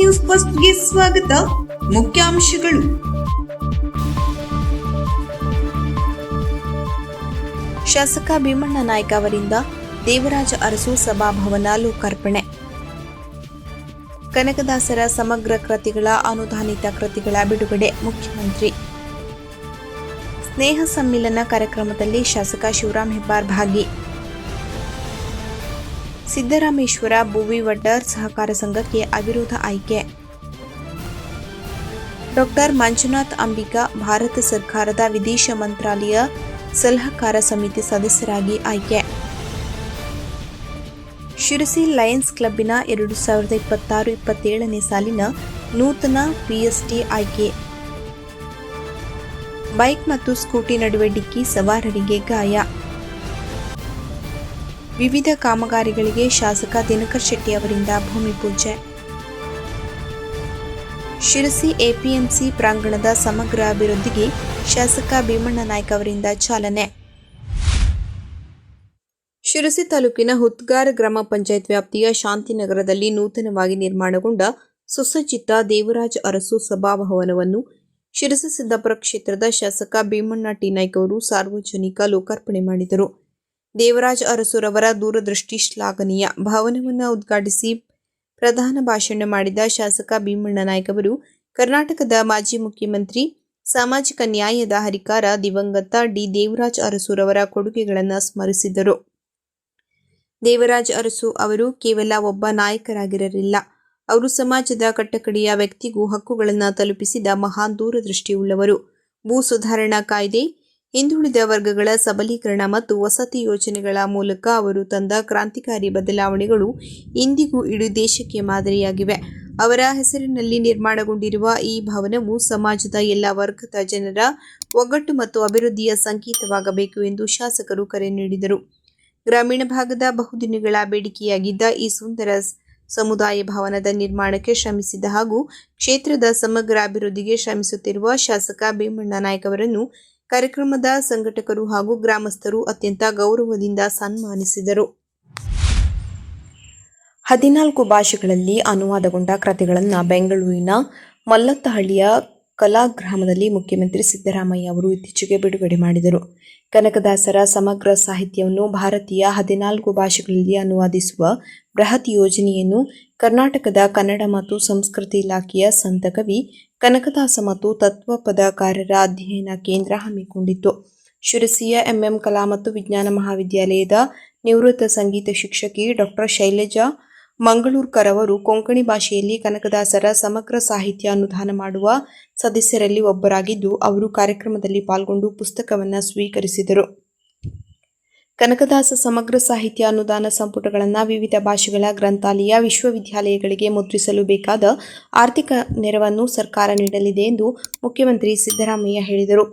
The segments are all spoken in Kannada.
ನ್ಯೂಸ್ ಫಸ್ಟ್ಗೆ ಸ್ವಾಗತ. ಮುಖ್ಯಾಂಶಗಳು. ಶಾಸಕ ಭೀಮಣ್ಣ ನಾಯ್ಕ ಅವರಿಂದ ದೇವರಾಜ ಅರಸು ಸಭಾಭವನ ಲೋಕಾರ್ಪಣೆ. ಕನಕದಾಸರ ಸಮಗ್ರ ಕೃತಿಗಳ ಅನುದಾನಿತ ಕೃತಿಗಳ ಬಿಡುಗಡೆ. ಮುಖ್ಯಮಂತ್ರಿ ಸ್ನೇಹ ಸಮ್ಮಿಲನ ಕಾರ್ಯಕ್ರಮದಲ್ಲಿ ಶಾಸಕ ಶಿವರಾಮ್ ಹೆಬ್ಬಾರ್ ಭಾಗಿ. ಸಿದ್ದರಾಮೇಶ್ವರ ಭೂವಿ ವಡ್ಡರ್ ಸಹಕಾರ ಸಂಘಕ್ಕೆ ಅವಿರೋಧ ಆಯ್ಕೆ. ಡಾಕ್ಟರ್ ಮಂಜುನಾಥ್ ಅಂಬಿಕಾ ಭಾರತ ಸರ್ಕಾರದ ವಿದೇಶ ಮಂತ್ರಾಲಯ ಸಲಹಕಾರ ಸಮಿತಿ ಸದಸ್ಯರಾಗಿ ಆಯ್ಕೆ. ಶಿರಸಿ ಲಯನ್ಸ್ ಕ್ಲಬ್ಬಿನ 2026-27ನೇ ಸಾಲಿನ ನೂತನ ಪಿಎಸ್ಟಿ ಆಯ್ಕೆ. ಬೈಕ್ ಮತ್ತು ಸ್ಕೂಟಿ ನಡುವೆ ಡಿಕ್ಕಿ, ಸವಾರರಿಗೆ ಗಾಯ. ವಿವಿಧ ಕಾಮಗಾರಿಗಳಿಗೆ ಶಾಸಕ ದಿನಕರ್ ಶೆಟ್ಟಿ ಅವರಿಂದ ಭೂಮಿ ಪೂಜೆ. ಶಿರಸಿ ಎಪಿಎಂಸಿ ಪ್ರಾಂಗಣದ ಸಮಗ್ರ ಅಭಿವೃದ್ಧಿಗೆ ಶಾಸಕ ಭೀಮಣ್ಣ ನಾಯ್ಕ ಅವರಿಂದ ಚಾಲನೆ. ಶಿರಸಿ ತಾಲೂಕಿನ ಹುತ್ಗಾರ್ ಗ್ರಾಮ ಪಂಚಾಯತ್ ವ್ಯಾಪ್ತಿಯ ಶಾಂತಿನಗರದಲ್ಲಿ ನೂತನವಾಗಿ ನಿರ್ಮಾಣಗೊಂಡ ಸುಸಜ್ಜಿತ ದೇವರಾಜ ಅರಸು ಸಭಾಭವನವನ್ನು ಶಿರಸಿ ಸಿದ್ದಾಪುರ ಕ್ಷೇತ್ರದ ಶಾಸಕ ಭೀಮಣ್ಣ ಟಿ ನಾಯ್ಕ ಅವರು ಸಾರ್ವಜನಿಕ ಲೋಕಾರ್ಪಣೆ ಮಾಡಿದರು. ದೇವರಾಜ ಅರಸುರವರ ದೂರದೃಷ್ಟಿ ಶ್ಲಾಘನೀಯ. ಭವನವನ್ನು ಉದ್ಘಾಟಿಸಿ ಪ್ರಧಾನ ಭಾಷಣ ಮಾಡಿದ ಶಾಸಕ ಭೀಮಣ್ಣ ನಾಯ್ಕ ಅವರು ಕರ್ನಾಟಕದ ಮಾಜಿ ಮುಖ್ಯಮಂತ್ರಿ, ಸಾಮಾಜಿಕ ನ್ಯಾಯದ ಹರಿಕಾರ ದಿವಂಗತ ಡಿ ದೇವರಾಜ ಅರಸುರವರ ಕೊಡುಗೆಗಳನ್ನು ಸ್ಮರಿಸಿದರು. ದೇವರಾಜ ಅರಸು ಅವರು ಕೇವಲ ಒಬ್ಬ ನಾಯಕರಾಗಿರಲಿಲ್ಲ, ಅವರು ಸಮಾಜದ ಕಟ್ಟಕಡೆಯ ವ್ಯಕ್ತಿಗೂ ಹಕ್ಕುಗಳನ್ನು ತಲುಪಿಸಿದ ಮಹಾನ್ ದೂರದೃಷ್ಟಿಯುಳ್ಳವರು. ಭೂ ಸುಧಾರಣಾ ಕಾಯ್ದೆ, ಹಿಂದುಳಿದ ವರ್ಗಗಳ ಸಬಲೀಕರಣ ಮತ್ತು ವಸತಿ ಯೋಜನೆಗಳ ಮೂಲಕ ಅವರು ತಂದ ಕ್ರಾಂತಿಕಾರಿ ಬದಲಾವಣೆಗಳು ಇಂದಿಗೂ ಇಡೀ ದೇಶಕ್ಕೆ ಮಾದರಿಯಾಗಿವೆ. ಅವರ ಹೆಸರಿನಲ್ಲಿ ನಿರ್ಮಾಣಗೊಂಡಿರುವ ಈ ಭವನವು ಸಮಾಜದ ಎಲ್ಲ ವರ್ಗದ ಜನರ ಒಗ್ಗಟ್ಟು ಮತ್ತು ಅಭಿವೃದ್ಧಿಯ ಸಂಕೇತವಾಗಬೇಕು ಎಂದು ಶಾಸಕರು ಕರೆ ನೀಡಿದರು. ಗ್ರಾಮೀಣ ಭಾಗದ ಬಹುದಿನಗಳ ಬೇಡಿಕೆಯಾಗಿದ್ದ ಈ ಸುಂದರ ಸಮುದಾಯ ಭವನದ ನಿರ್ಮಾಣಕ್ಕೆ ಶ್ರಮಿಸಿದ ಹಾಗೂ ಕ್ಷೇತ್ರದ ಸಮಗ್ರ ಅಭಿವೃದ್ಧಿಗೆ ಶ್ರಮಿಸುತ್ತಿರುವ ಶಾಸಕ ಭೀಮಣ್ಣ ನಾಯ್ಕ ಅವರನ್ನು ಕಾರ್ಯಕ್ರಮದ ಸಂಘಟಕರು ಹಾಗೂ ಗ್ರಾಮಸ್ಥರು ಅತ್ಯಂತ ಗೌರವದಿಂದ ಸನ್ಮಾನಿಸಿದರು. 14 ಭಾಷೆಗಳಲ್ಲಿ ಅನುವಾದಗೊಂಡ ಕೃತಿಗಳನ್ನು ಬೆಂಗಳೂರಿನ ಮಲ್ಲತ್ತಹಳ್ಳಿಯ ಕಲಾಗ್ರಾಮದಲ್ಲಿ ಮುಖ್ಯಮಂತ್ರಿ ಸಿದ್ದರಾಮಯ್ಯ ಅವರು ಇತ್ತೀಚೆಗೆ ಬಿಡುಗಡೆ ಮಾಡಿದರು. ಕನಕದಾಸರ ಸಮಗ್ರ ಸಾಹಿತ್ಯವನ್ನು ಭಾರತೀಯ 14 ಭಾಷೆಗಳಲ್ಲಿ ಅನುವಾದಿಸುವ ಬೃಹತ್ ಯೋಜನೆಯನ್ನು ಕರ್ನಾಟಕದ ಕನ್ನಡ ಮತ್ತು ಸಂಸ್ಕೃತಿ ಇಲಾಖೆಯ ಸಂತ ಕವಿ, ಕನಕದಾಸ ಮತ್ತು ತತ್ವಪದಕಾರರ ಅಧ್ಯಯನ ಕೇಂದ್ರ ಹಮ್ಮಿಕೊಂಡಿತ್ತು. ಶಿರಸಿಯ ಎಂಎಂ ಕಲಾ ಮತ್ತು ವಿಜ್ಞಾನ ಮಹಾವಿದ್ಯಾಲಯದ ನಿವೃತ್ತ ಸಂಗೀತ ಶಿಕ್ಷಕಿ ಡಾಕ್ಟರ್ ಶೈಲಜಾ ಮಂಗಳೂರ್ಕರ್ ಅವರು ಕೊಂಕಣಿ ಭಾಷೆಯಲ್ಲಿ ಕನಕದಾಸರ ಸಮಗ್ರ ಸಾಹಿತ್ಯ ಅನುದಾನ ಮಾಡುವ ಸದಸ್ಯರಲ್ಲಿ ಒಬ್ಬರಾಗಿದ್ದು, ಅವರು ಕಾರ್ಯಕ್ರಮದಲ್ಲಿ ಪಾಲ್ಗೊಂಡು ಪುಸ್ತಕವನ್ನು ಸ್ವೀಕರಿಸಿದರು. ಕನಕದಾಸ ಸಮಗ್ರ ಸಾಹಿತ್ಯ ಅನುದಾನ ಸಂಪುಟಗಳನ್ನು ವಿವಿಧ ಭಾಷೆಗಳ ಗ್ರಂಥಾಲಯ, ವಿಶ್ವವಿದ್ಯಾಲಯಗಳಿಗೆ ಮುದ್ರಿಸಲು ಬೇಕಾದ ಆರ್ಥಿಕ ನೆರವನ್ನು ಸರ್ಕಾರ ನೀಡಲಿದೆ ಎಂದು ಮುಖ್ಯಮಂತ್ರಿ ಸಿದ್ದರಾಮಯ್ಯ ಹೇಳಿದರು.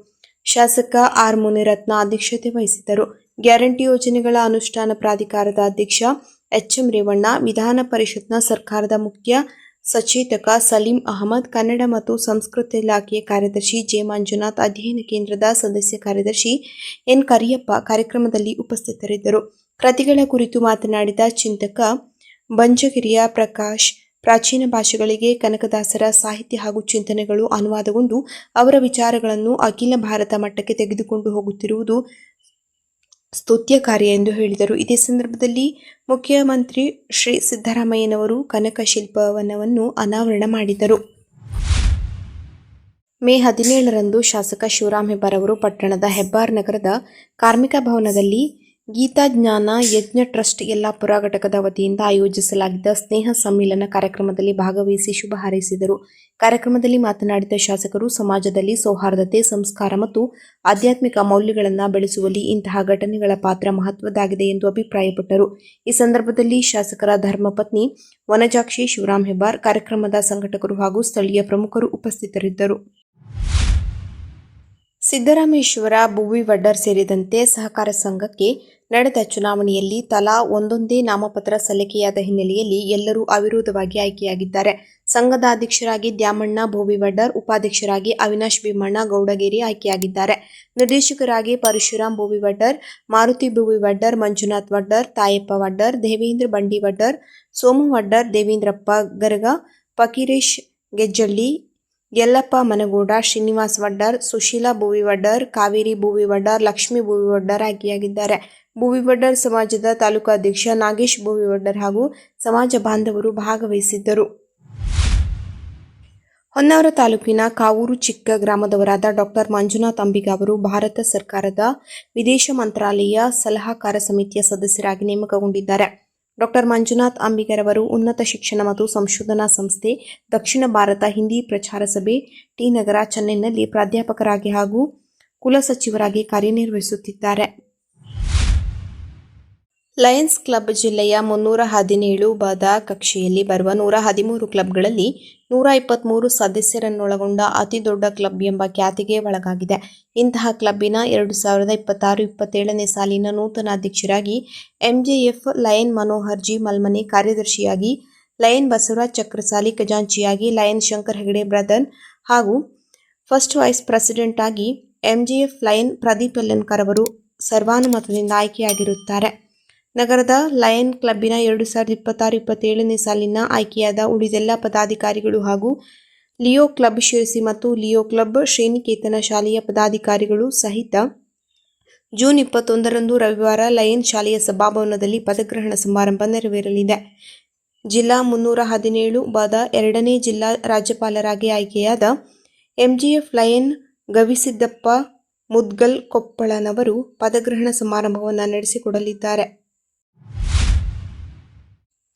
ಶಾಸಕ ಆರ್ ಮುನಿರತ್ನ ಅಧ್ಯಕ್ಷತೆ ವಹಿಸಿದ್ದರು. ಗ್ಯಾರಂಟಿ ಯೋಜನೆಗಳ ಅನುಷ್ಠಾನ ಪ್ರಾಧಿಕಾರದ ಅಧ್ಯಕ್ಷ ಎಚ್ಎಂ ರೇವಣ್ಣ, ವಿಧಾನ ಪರಿಷತ್ನ ಸರ್ಕಾರದ ಮುಖ್ಯ ಸಚೇತಕ ಸಲೀಂ ಅಹಮದ್, ಕನ್ನಡ ಮತ್ತು ಸಂಸ್ಕೃತಿ ಇಲಾಖೆಯ ಕಾರ್ಯದರ್ಶಿ ಜೆ ಮಂಜುನಾಥ್, ಅಧ್ಯಯನ ಕೇಂದ್ರದ ಸದಸ್ಯ ಕಾರ್ಯದರ್ಶಿ ಎನ್ ಕರಿಯಪ್ಪ ಕಾರ್ಯಕ್ರಮದಲ್ಲಿ ಉಪಸ್ಥಿತರಿದ್ದರು. ಕೃತಿಗಳ ಕುರಿತು ಮಾತನಾಡಿದ ಚಿಂತಕ ಬಂಜಗಿರಿಯ ಪ್ರಕಾಶ್, ಪ್ರಾಚೀನ ಭಾಷೆಗಳಿಗೆ ಕನಕದಾಸರ ಸಾಹಿತ್ಯ ಹಾಗೂ ಚಿಂತನೆಗಳು ಅನುವಾದಗೊಂಡು ಅವರ ವಿಚಾರಗಳನ್ನು ಅಖಿಲ ಭಾರತ ಮಟ್ಟಕ್ಕೆ ತೆಗೆದುಕೊಂಡು ಹೋಗುತ್ತಿರುವುದು ಸ್ತುತ್ಯಕಾರ್ಯ ಎಂದು ಹೇಳಿದರು. ಇದೇ ಸಂದರ್ಭದಲ್ಲಿ ಮುಖ್ಯಮಂತ್ರಿ ಶ್ರೀ ಸಿದ್ದರಾಮಯ್ಯನವರು ಕನಕ ಶಿಲ್ಪವನವನ್ನು ಅನಾವರಣ ಮಾಡಿದರು. ಮೇ 17ರಂದು ಶಾಸಕ ಶಿವರಾಮ್ ಹೆಬ್ಬಾರ್ ಅವರು ಪಟ್ಟಣದ ಹೆಬ್ಬಾರ್ ನಗರದ ಕಾರ್ಮಿಕ ಭವನದಲ್ಲಿ ಗೀತಾಜ್ಞಾನ ಯಜ್ಞ ಟ್ರಸ್ಟ್ ಯಲ್ಲಾಪುರ ಘಟಕದ ವತಿಯಿಂದ ಆಯೋಜಿಸಲಾಗಿದ್ದ ಸ್ನೇಹ ಸಮ್ಮಿಲನ ಕಾರ್ಯಕ್ರಮದಲ್ಲಿ ಭಾಗವಹಿಸಿ ಶುಭ ಹಾರೈಸಿದರು. ಕಾರ್ಯಕ್ರಮದಲ್ಲಿ ಮಾತನಾಡಿದ ಶಾಸಕರು, ಸಮಾಜದಲ್ಲಿ ಸೌಹಾರ್ದತೆ, ಸಂಸ್ಕಾರ ಮತ್ತು ಆಧ್ಯಾತ್ಮಿಕ ಮೌಲ್ಯಗಳನ್ನು ಬೆಳೆಸುವಲ್ಲಿ ಇಂತಹ ಘಟನೆಗಳ ಪಾತ್ರ ಮಹತ್ವದ್ದಾಗಿದೆ ಎಂದು ಅಭಿಪ್ರಾಯಪಟ್ಟರು. ಈ ಸಂದರ್ಭದಲ್ಲಿ ಶಾಸಕರ ಧರ್ಮಪತ್ನಿ ವನಜಾಕ್ಷಿ, ಶಿವರಾಮ್ ಹೆಬ್ಬಾರ್, ಕಾರ್ಯಕ್ರಮದ ಸಂಘಟಕರು ಹಾಗೂ ಸ್ಥಳೀಯ ಪ್ರಮುಖರು ಉಪಸ್ಥಿತರಿದ್ದರು. ಸಿದ್ದರಾಮೇಶ್ವರ ಭೂವಿ ವಡ್ಡರ್ ಸೇರಿದಂತೆ ಸಹಕಾರ ಸಂಘಕ್ಕೆ ನಡೆದ ಚುನಾವಣೆಯಲ್ಲಿ ತಲಾ ಒಂದೊಂದೇ ನಾಮಪತ್ರ ಸಲ್ಲಿಕೆಯಾದ ಹಿನ್ನೆಲೆಯಲ್ಲಿ ಎಲ್ಲರೂ ಅವಿರೋಧವಾಗಿ ಆಯ್ಕೆಯಾಗಿದ್ದಾರೆ. ಸಂಘದ ಅಧ್ಯಕ್ಷರಾಗಿ ದ್ಯಾಮಣ್ಣ ಭೂವಿ ವಡ್ಡರ್, ಉಪಾಧ್ಯಕ್ಷರಾಗಿ ಅವಿನಾಶ್ ಭೀಮಣ್ಣ ಗೌಡಗೇರಿ ಆಯ್ಕೆಯಾಗಿದ್ದಾರೆ. ನಿರ್ದೇಶಕರಾಗಿ ಪರಶುರಾಮ್ ಭೂವಿ ವಡ್ಡರ್, ಮಾರುತಿ ಭೂವಿ ವಡ್ಡರ್, ಮಂಜುನಾಥ್ ವಡ್ಡರ್, ತಾಯಪ್ಪ ವಡ್ಡರ್, ದೇವೇಂದ್ರ ಬಂಡಿ ವಡ್ಡರ್, ಸೋಮು ವಡ್ಡರ್, ದೇವೇಂದ್ರಪ್ಪ ಗರಗ, ಫಕೀರೇಶ್ ಗೆಜ್ಜಳ್ಳಿ, ಯಲ್ಲಪ್ಪ ಮನಗೌಡ, ಶ್ರೀನಿವಾಸ್ ವಡ್ಡರ್, ಸುಶೀಲಾ ಭೂವಿವಡ್ಡರ್, ಕಾವೇರಿ ಭೂವಿವಡ್ಡರ್, ಲಕ್ಷ್ಮೀ ಭೂವಿವಡ್ಡರ್ ಆಯ್ಕೆಯಾಗಿದ್ದಾರೆ. ಭೂವಿವಡ್ಡರ್ ಸಮಾಜದ ತಾಲೂಕು ಅಧ್ಯಕ್ಷ ನಾಗೇಶ್ ಭೂವಿವಡ್ಡರ್ ಹಾಗೂ ಸಮಾಜ ಬಾಂಧವರು ಭಾಗವಹಿಸಿದ್ದರು. ಹೊನ್ನಾವರ ತಾಲೂಕಿನ ಕಾವೂರು ಚಿಕ್ಕ ಗ್ರಾಮದವರಾದ ಡಾ ಮಂಜುನಾಥ್ ಅಂಬಿಗ ಅವರು ಭಾರತ ಸರ್ಕಾರದ ವಿದೇಶ ಮಂತ್ರಾಲಯ ಸಲಹಾಕಾರ ಸಮಿತಿಯ ಸದಸ್ಯರಾಗಿ ನೇಮಕಗೊಂಡಿದ್ದಾರೆ. ಡಾ ಮಂಜುನಾಥ್ ಅಂಬಿಗರವರು ಉನ್ನತ ಶಿಕ್ಷಣ ಮತ್ತು ಸಂಶೋಧನಾ ಸಂಸ್ಥೆ, ದಕ್ಷಿಣ ಭಾರತ ಹಿಂದಿ ಪ್ರಚಾರ ಸಭೆ, ಟಿ ನಗರ, ಚೆನ್ನೈನಲ್ಲಿ ಪ್ರಾಧ್ಯಾಪಕರಾಗಿ ಹಾಗೂ ಕುಲಸಚಿವರಾಗಿ ಕಾರ್ಯನಿರ್ವಹಿಸುತ್ತಿದ್ದಾರೆ. ಲಯನ್ಸ್ ಕ್ಲಬ್ ಜಿಲ್ಲೆಯ 317 ಬಾದ ಕಕ್ಷೆಯಲ್ಲಿ ಬರುವ 113 ಕ್ಲಬ್ಗಳಲ್ಲಿ 123 ಸದಸ್ಯರನ್ನೊಳಗೊಂಡ ಅತಿ ದೊಡ್ಡ ಕ್ಲಬ್ ಎಂಬ ಖ್ಯಾತಿಗೆ ಒಳಗಾಗಿದೆ. ಇಂತಹ ಕ್ಲಬ್ಬಿನ 2026-27ನೇ ಸಾಲಿನ ನೂತನ ಅಧ್ಯಕ್ಷರಾಗಿ MJF lion Manohar G Malmane, ಕಾರ್ಯದರ್ಶಿಯಾಗಿ ಲಯನ್ ಬಸವರಾಜ್ ಚಕ್ರಸಾಲಿ, ಖಜಾಂಚಿಯಾಗಿ ಲಯನ್ ಶಂಕರ್ ಹೆಗಡೆ ಬ್ರದರ್ ಹಾಗೂ ಫಸ್ಟ್ ವೈಸ್ ಪ್ರೆಸಿಡೆಂಟ್ ಆಗಿ ಎಂಜೆಎಫ್ ಲಯನ್ ಪ್ರದೀಪ್ ಯಲ್ಲನ್ಕರ್ ಅವರು ಸರ್ವಾನುಮತದಿಂದ ಆಯ್ಕೆಯಾಗಿರುತ್ತಾರೆ. ನಗರದ ಲಯನ್ ಕ್ಲಬ್ಬಿನ 2026-27ನೇ ಸಾಲಿನ ಆಯ್ಕೆಯಾದ ಉಳಿದೆಲ್ಲ ಪದಾಧಿಕಾರಿಗಳು ಹಾಗೂ ಲಿಯೋ ಕ್ಲಬ್ ಶಿರಸಿ ಮತ್ತು ಲಿಯೋ ಕ್ಲಬ್ ಶ್ರೀನಿಕೇತನ ಶಾಲೆಯ ಪದಾಧಿಕಾರಿಗಳು ಸಹಿತ ಜೂನ್ 21ರಂದು ರವಿವಾರ ಲಯನ್ ಶಾಲೆಯ ಸಭಾಭವನದಲ್ಲಿ ಪದಗ್ರಹಣ ಸಮಾರಂಭ ನೆರವೇರಲಿದೆ. ಜಿಲ್ಲಾ 317 ಬಾದ 2ನೇ ಜಿಲ್ಲಾ ರಾಜ್ಯಪಾಲರಾಗಿ ಆಯ್ಕೆಯಾದ ಎಂಜಿಎಫ್ ಲಯನ್ ಗವಿಸಿದ್ದಪ್ಪ ಮುದ್ಗಲ್ ಕೊಪ್ಪಳನವರು ಪದಗ್ರಹಣ ಸಮಾರಂಭವನ್ನು ನಡೆಸಿಕೊಡಲಿದ್ದಾರೆ.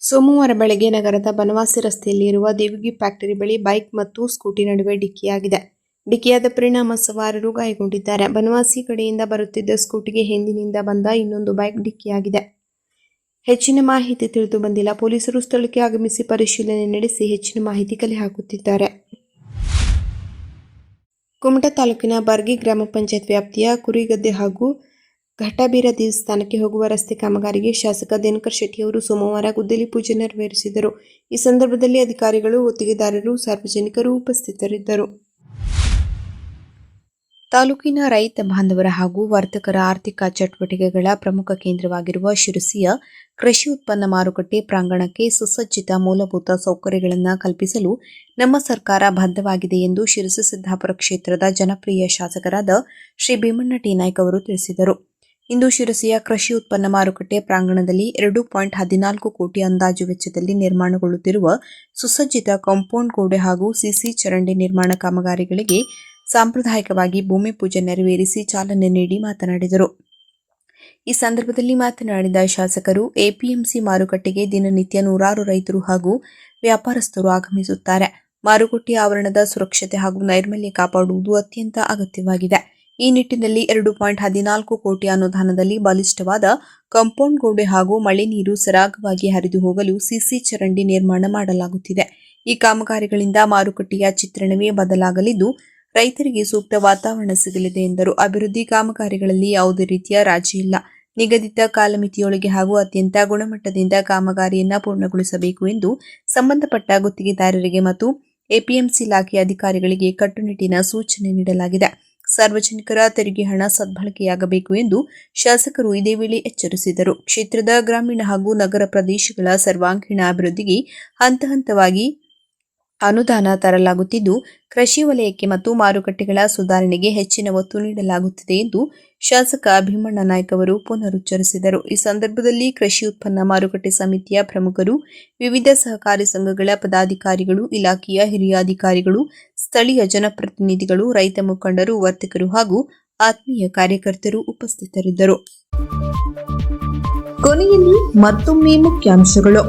ಸೋಮವಾರ ಬೆಳಗ್ಗೆ ನಗರದ ಬನವಾಸಿ ರಸ್ತೆಯಲ್ಲಿರುವ ದೇವಿಗಿ ಫ್ಯಾಕ್ಟರಿ ಬಳಿ ಬೈಕ್ ಮತ್ತು ಸ್ಕೂಟಿ ನಡುವೆ ಡಿಕ್ಕಿಯಾಗಿದೆ. ಡಿಕ್ಕಿಯಾದ ಪರಿಣಾಮ ಸವಾರರು ಗಾಯಗೊಂಡಿದ್ದಾರೆ. ಬನವಾಸಿ ಕಡೆಯಿಂದ ಬರುತ್ತಿದ್ದ ಸ್ಕೂಟಿಗೆ ಹಿಂದಿನಿಂದ ಬಂದ ಇನ್ನೊಂದು ಬೈಕ್ ಡಿಕ್ಕಿಯಾಗಿದೆ. ಹೆಚ್ಚಿನ ಮಾಹಿತಿ ತಿಳಿದು ಬಂದಿಲ್ಲ. ಪೊಲೀಸರು ಸ್ಥಳಕ್ಕೆ ಆಗಮಿಸಿ ಪರಿಶೀಲನೆ ನಡೆಸಿ ಹೆಚ್ಚಿನ ಮಾಹಿತಿ ಕಲೆ ಹಾಕುತ್ತಿದ್ದಾರೆ. ಕುಮಟಾ ತಾಲೂಕಿನ ಬರ್ಗಿ ಗ್ರಾಮ ಪಂಚಾಯತ್ ವ್ಯಾಪ್ತಿಯ ಕುರಿಗದ್ದೆ ಹಾಗೂ ಘಟಬೀರ ದೇವಸ್ಥಾನಕ್ಕೆ ಹೋಗುವ ರಸ್ತೆ ಕಾಮಗಾರಿಗೆ ಶಾಸಕ ದಿನಕರ್ ಶೆಟ್ಟಿ ಅವರು ಸೋಮವಾರ ಗುದ್ದಲಿ ಪೂಜೆ ನೆರವೇರಿಸಿದರು. ಈ ಸಂದರ್ಭದಲ್ಲಿ ಅಧಿಕಾರಿಗಳು, ಗುತ್ತಿಗೆದಾರರು, ಸಾರ್ವಜನಿಕರು ಉಪಸ್ಥಿತರಿದ್ದರು. ತಾಲೂಕಿನ ರೈತ ಬಾಂಧವರ ಹಾಗೂ ವರ್ತಕರ ಆರ್ಥಿಕ ಚಟುವಟಿಕೆಗಳ ಪ್ರಮುಖ ಕೇಂದ್ರವಾಗಿರುವ ಶಿರಸಿಯ ಕೃಷಿ ಉತ್ಪನ್ನ ಮಾರುಕಟ್ಟೆ ಪ್ರಾಂಗಣಕ್ಕೆ ಸುಸಜ್ಜಿತ ಮೂಲಭೂತ ಸೌಕರ್ಯಗಳನ್ನು ಕಲ್ಪಿಸಲು ನಮ್ಮ ಸರ್ಕಾರ ಬದ್ಧವಾಗಿದೆ ಎಂದು ಶಿರಸಿ ಸಿದ್ದಾಪುರ ಕ್ಷೇತ್ರದ ಜನಪ್ರಿಯ ಶಾಸಕರಾದ ಶ್ರೀ ಭೀಮಣ್ಣ ಟಿ ನಾಯ್ಕ ಅವರು ತಿಳಿಸಿದರು. ಇಂದು ಶಿರಸಿಯ ಕೃಷಿ ಉತ್ಪನ್ನ ಮಾರುಕಟ್ಟೆ ಪ್ರಾಂಗಣದಲ್ಲಿ 2.14 ಕೋಟಿ ಅಂದಾಜು ವೆಚ್ಚದಲ್ಲಿ ನಿರ್ಮಾಣಗೊಳ್ಳುತ್ತಿರುವ ಸುಸಜ್ಜಿತ ಕಾಂಪೌಂಡ್ ಗೋಡೆ ಹಾಗೂ ಸಿಸಿ ಚರಂಡಿ ನಿರ್ಮಾಣ ಕಾಮಗಾರಿಗಳಿಗೆ ಸಾಂಪ್ರದಾಯಿಕವಾಗಿ ಭೂಮಿ ಪೂಜೆ ನೆರವೇರಿಸಿ ಚಾಲನೆ ನೀಡಿ ಮಾತನಾಡಿದರು. ಈ ಸಂದರ್ಭದಲ್ಲಿ ಮಾತನಾಡಿದ ಶಾಸಕರು, ಎಪಿಎಂಸಿ ಮಾರುಕಟ್ಟೆಗೆ ದಿನನಿತ್ಯ ನೂರಾರು ರೈತರು ಹಾಗೂ ವ್ಯಾಪಾರಸ್ಥರು ಆಗಮಿಸುತ್ತಾರೆ. ಮಾರುಕಟ್ಟೆ ಆವರಣದ ಸುರಕ್ಷತೆ ಹಾಗೂ ನೈರ್ಮಲ್ಯ ಕಾಪಾಡುವುದು ಅತ್ಯಂತ ಅಗತ್ಯವಾಗಿದೆ. ಈ ನಿಟ್ಟಿನಲ್ಲಿ 2.14 ಕೋಟಿ ಅನುದಾನದಲ್ಲಿ ಬಲಿಷ್ಠವಾದ ಕಾಂಪೌಂಡ್ ಗೋಡೆ ಹಾಗೂ ಮಳೆ ನೀರು ಸರಾಗವಾಗಿ ಹರಿದು ಹೋಗಲು ಸಿಸಿ ಚರಂಡಿ ನಿರ್ಮಾಣ ಮಾಡಲಾಗುತ್ತಿದೆ. ಈ ಕಾಮಗಾರಿಗಳಿಂದ ಮಾರುಕಟ್ಟೆಯ ಚಿತ್ರಣವೇ ಬದಲಾಗಲಿದ್ದು ರೈತರಿಗೆ ಸೂಕ್ತ ವಾತಾವರಣ ಸಿಗಲಿದೆ ಎಂದರು. ಅಭಿವೃದ್ಧಿ ಕಾಮಗಾರಿಗಳಲ್ಲಿ ಯಾವುದೇ ರೀತಿಯ ರಾಜಿ ಇಲ್ಲ. ನಿಗದಿತ ಕಾಲಮಿತಿಯೊಳಗೆ ಹಾಗೂ ಅತ್ಯಂತ ಗುಣಮಟ್ಟದಿಂದ ಕಾಮಗಾರಿಯನ್ನು ಪೂರ್ಣಗೊಳಿಸಬೇಕು ಎಂದು ಸಂಬಂಧಪಟ್ಟ ಗುತ್ತಿಗೆದಾರರಿಗೆ ಮತ್ತು ಎಪಿಎಂಸಿ ಇಲಾಖೆ ಅಧಿಕಾರಿಗಳಿಗೆ ಕಟ್ಟುನಿಟ್ಟಿನ ಸೂಚನೆ ನೀಡಲಾಗಿದೆ. ಸಾರ್ವಜನಿಕರ ತೆರಿಗೆ ಹಣ ಸದ್ಬಳಕೆಯಾಗಬೇಕು ಎಂದು ಶಾಸಕರು ಇದೇ ವೇಳೆ ಎಚ್ಚರಿಸಿದರು. ಕ್ಷೇತ್ರದ ಗ್ರಾಮೀಣ ಹಾಗೂ ನಗರ ಪ್ರದೇಶಗಳ ಸರ್ವಾಂಗೀಣ ಅಭಿವೃದ್ಧಿಗೆ ಹಂತ ಹಂತವಾಗಿ ಅನುದಾನ ತರಲಾಗುತ್ತಿದ್ದು ಕೃಷಿ ವಲಯಕ್ಕೆ ಮತ್ತು ಮಾರುಕಟ್ಟೆಗಳ ಸುಧಾರಣೆಗೆ ಹೆಚ್ಚಿನ ಒತ್ತು ನೀಡಲಾಗುತ್ತಿದೆ ಎಂದು ಶಾಸಕ ಭೀಮಣ್ಣ ನಾಯ್ಕ ಅವರು ಪುನರುಚ್ಚರಿಸಿದರು. ಈ ಸಂದರ್ಭದಲ್ಲಿ ಕೃಷಿ ಉತ್ಪನ್ನ ಮಾರುಕಟ್ಟೆ ಸಮಿತಿಯ ಪ್ರಮುಖರು, ವಿವಿಧ ಸಹಕಾರಿ ಸಂಘಗಳ ಪದಾಧಿಕಾರಿಗಳು, ಇಲಾಖೆಯ ಹಿರಿಯ ಅಧಿಕಾರಿಗಳು, ಸ್ಥಳೀಯ ಜನಪ್ರತಿನಿಧಿಗಳು, ರೈತ ಮುಖಂಡರು, ವರ್ತಕರು ಹಾಗೂ ಆತ್ಮೀಯ ಕಾರ್ಯಕರ್ತರು ಉಪಸ್ಥಿತರಿದ್ದರು. ಕೊನೆಯಲ್ಲಿ ಮತ್ತೊಮ್ಮೆ ಮುಖ್ಯಾಂಶಗಳು.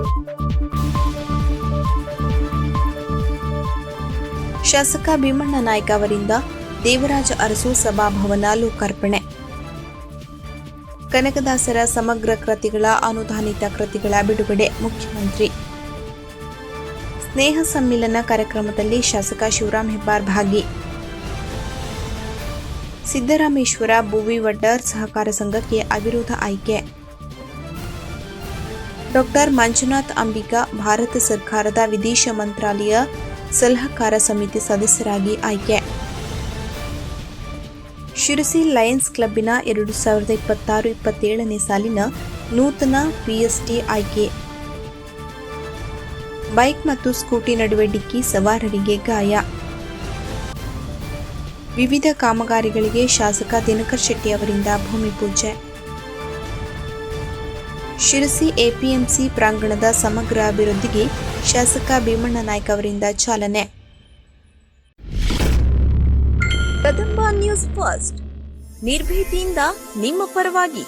ಶಾಸಕ ಭೀಮಣ್ಣ ನಾಯ್ಕ ಅವರಿಂದ ದೇವರಾಜ ಅರಸು ಸಭಾಭವನ ಲೋಕಾರ್ಪಣೆ. ಕನಕದಾಸರ ಸಮಗ್ರ ಕೃತಿಗಳ ಅನುದಾನಿತ ಕೃತಿಗಳ ಬಿಡುಗಡೆ. ಮುಖ್ಯಮಂತ್ರಿ ಸ್ನೇಹ ಸಮ್ಮಿಲನ ಕಾರ್ಯಕ್ರಮದಲ್ಲಿ ಶಾಸಕ ಶಿವರಾಮ್ ಹೆಬ್ಬಾರ್ ಭಾಗಿ. ಸಿದ್ದರಾಮೇಶ್ವರ ಭೂವಿವಡ್ಡರ್ ಸಹಕಾರ ಸಂಘಕ್ಕೆ ಅವಿರೋಧ ಆಯ್ಕೆ. ಡಾ ಮಂಜುನಾಥ್ ಅಂಬಿಗ ಭಾರತ ಸರ್ಕಾರದ ವಿದೇಶ ಮಂತ್ರಾಲಯ ಸಲಹಾಕಾರ ಸಮಿತಿ ಸದಸ್ಯರಾಗಿ ಆಯ್ಕೆ. ಶಿರಸಿ ಲಯನ್ಸ್ ಕ್ಲಬ್ಬಿನ 2026-27ನೇ ಸಾಲಿನ ನೂತನ ಪಿಎಸ್ಟಿ ಆಯ್ಕೆ. ಬೈಕ್ ಮತ್ತು ಸ್ಕೂಟಿ ನಡುವೆ ಡಿಕ್ಕಿ, ಸವಾರರಿಗೆ ಗಾಯ. ವಿವಿಧ ಕಾಮಗಾರಿಗಳಿಗೆ ಶಾಸಕ ದಿನಕರ್ ಶೆಟ್ಟಿ ಅವರಿಂದ ಭೂಮಿ ಪೂಜೆ. ಶಿರಸಿ ಎಪಿಎಂಸಿ ಪ್ರಾಂಗಣದ ಸಮಗ್ರ ಅಭಿವೃದ್ಧಿಗೆ ಶಾಸಕ ಭೀಮಣ್ಣ ನಾಯ್ಕ ಅವರಿಂದ ಚಾಲನೆ. ಕದಂಬ ನ್ಯೂಸ್ ಫಸ್ಟ್, ನಿರ್ಭೀತಿಯಿಂದ ನಿಮ್ಮ ಪರವಾಗಿ.